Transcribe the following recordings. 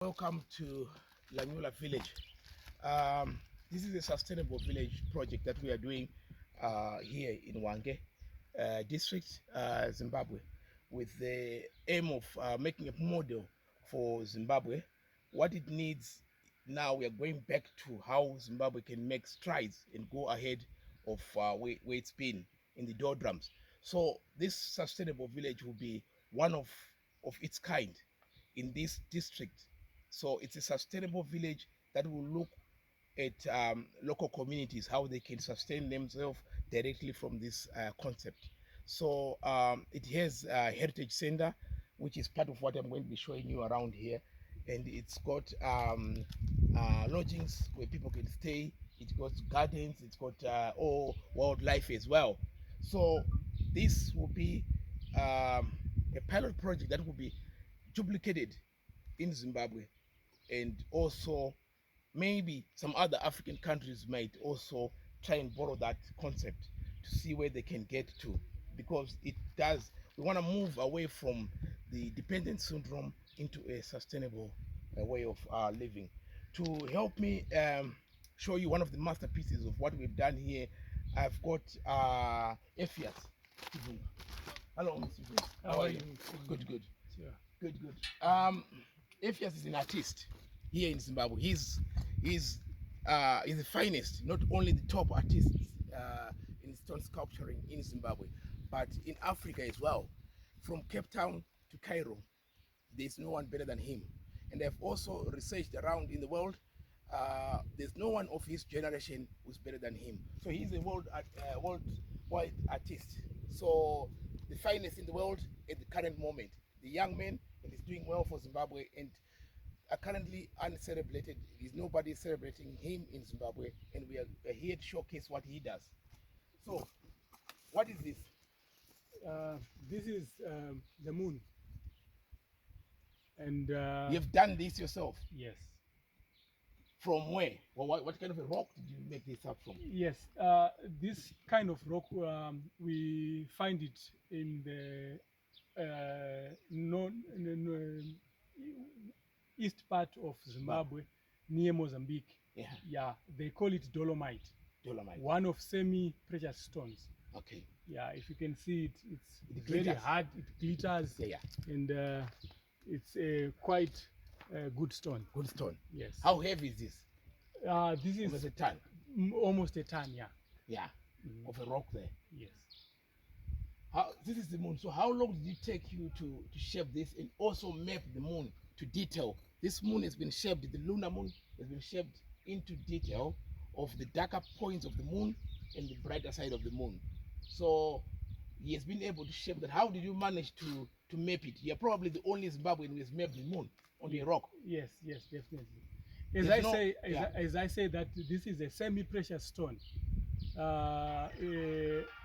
Welcome to Lanyula Village. This is a sustainable village project that we are doing here in Wange district, Zimbabwe, with the aim of making a model for Zimbabwe. What it needs now, we are going back to how Zimbabwe can make strides and go ahead of where it's been in the doldrums. So this sustainable village will be one of its kind in this district. So it's a sustainable village that will look at local communities, how they can sustain themselves directly from this concept. So it has a heritage center, which is part of what I'm going to be showing you around here. And it's got lodgings where people can stay. It's got gardens. It's got all wildlife as well. So this will be a pilot project that will be duplicated in Zimbabwe, and also maybe some other African countries might also try and borrow that concept to see where they can get to, because it does. We want to move away from the dependent syndrome into a sustainable way of living. To help me show you one of the masterpieces of what we've done here, I've got Ephias. Hello, Mr. James. How are you? Good, good. Yeah. Good. Ephias is an artist here in Zimbabwe. He's the finest, not only the top artists in stone sculpturing in Zimbabwe, but in Africa as well. From Cape Town to Cairo, there's no one better than him. And I've also researched around in the world. There's no one of his generation who's better than him. So he's a worldwide artist. So the finest in the world at the current moment. The young man, and he's doing well for Zimbabwe, and are currently uncelebrated. There's nobody celebrating him in Zimbabwe, and we are here to showcase what he does. So, what is this? This is the moon. And You've done this yourself? Yes. From where? Well, what kind of a rock did you make this up from? Yes, this kind of rock, we find it in the east part of Zimbabwe, near Mozambique. Yeah, they call it dolomite. Dolomite. One of semi-precious stones. Okay. Yeah, if you can see it, it's glitters. very hard. It glitters. Yeah. And it's a quite good stone. Good stone. Yes. How heavy is this? This is almost a ton. Almost a ton. Yeah. Yeah. Of a rock there. Yes. This is the moon. So how long did it take you to shape this and also map the moon to detail? This moon has been shaped, the lunar moon has been shaped into detail of the darker points of the moon and the brighter side of the moon. So he has been able to shape that. How did you manage to map it? You're probably the only Zimbabwean who has mapped the moon on a rock. Yes, definitely. As I say that this is a semi-precious stone.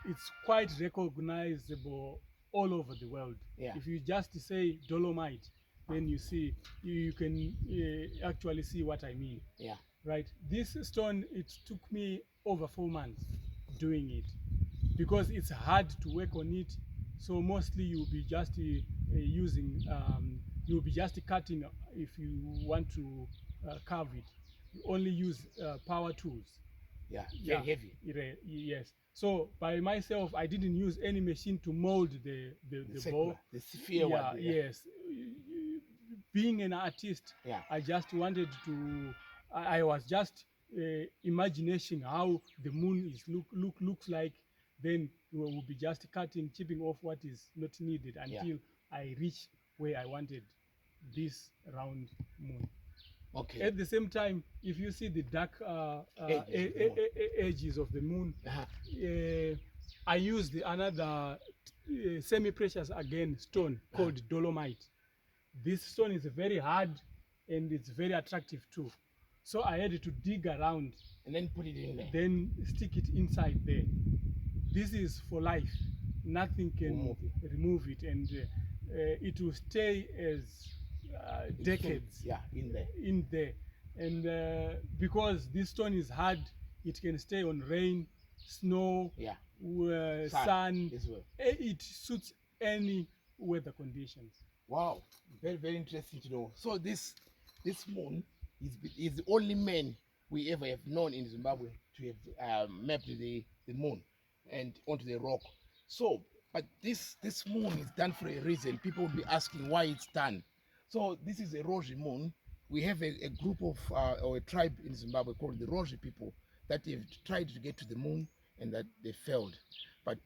It's quite recognizable all over the world. Yeah. If you just say dolomite, then you can actually see what I mean. Yeah. Right. This stone, it took me over 4 months doing it, because it's hard to work on it. So mostly you'll be just you'll be just cutting. If you want to carve it, you only use power tools. Yeah, very heavy. Yes. So by myself, I didn't use any machine to mold the bow. The sphere. Yeah, one. Yes. Being an artist, yeah. I just wanted to. I was just imagining how the moon looks like. Then we will be just cutting, chipping off what is not needed until I reach where I wanted this round moon. Okay. At the same time, if you see the dark edges of the moon, I used another semi-precious stone called dolomite. This stone is very hard and it's very attractive too. So I had to dig around and then put it in there. Then stick it inside there. This is for life. Nothing can remove it, and it will stay as decades. In there. And because this stone is hard, it can stay on rain, snow, sun. As well. It suits any weather conditions. Wow, very interesting to know. So this this moon is the only man we ever have known in Zimbabwe to have mapped the moon and onto the rock. So, but this moon is done for a reason. People will be asking why it's done. So this is a Rozvi moon. We have a group of or a tribe in Zimbabwe called the Rozvi people that have tried to get to the moon and that they failed. But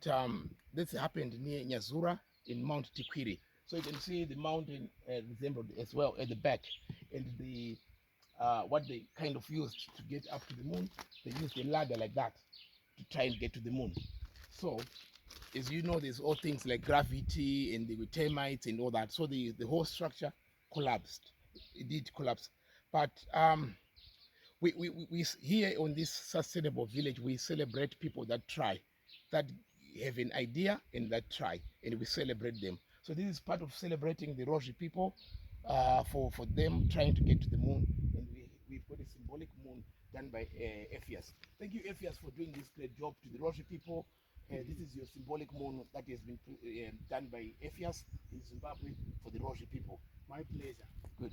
this happened near Nyazura in Mount Tikwiri. So you can see the mountain resembled as well at the back, and the what they kind of used to get up to the moon, they used a ladder like that to try and get to the moon. So, as you know, there's all things like gravity and the termites and all that. So the whole structure collapsed. It did collapse. But we here on this sustainable village, we celebrate people that try, that have an idea and that try, and we celebrate them. So this is part of celebrating the Rozvi people for them trying to get to the moon, and we've got a symbolic moon done by Ephias. Thank you, Ephias, for doing this great job to the Rozvi people. This is your symbolic moon that has been done by Ephias in Zimbabwe for the Rozvi people. My pleasure. Good.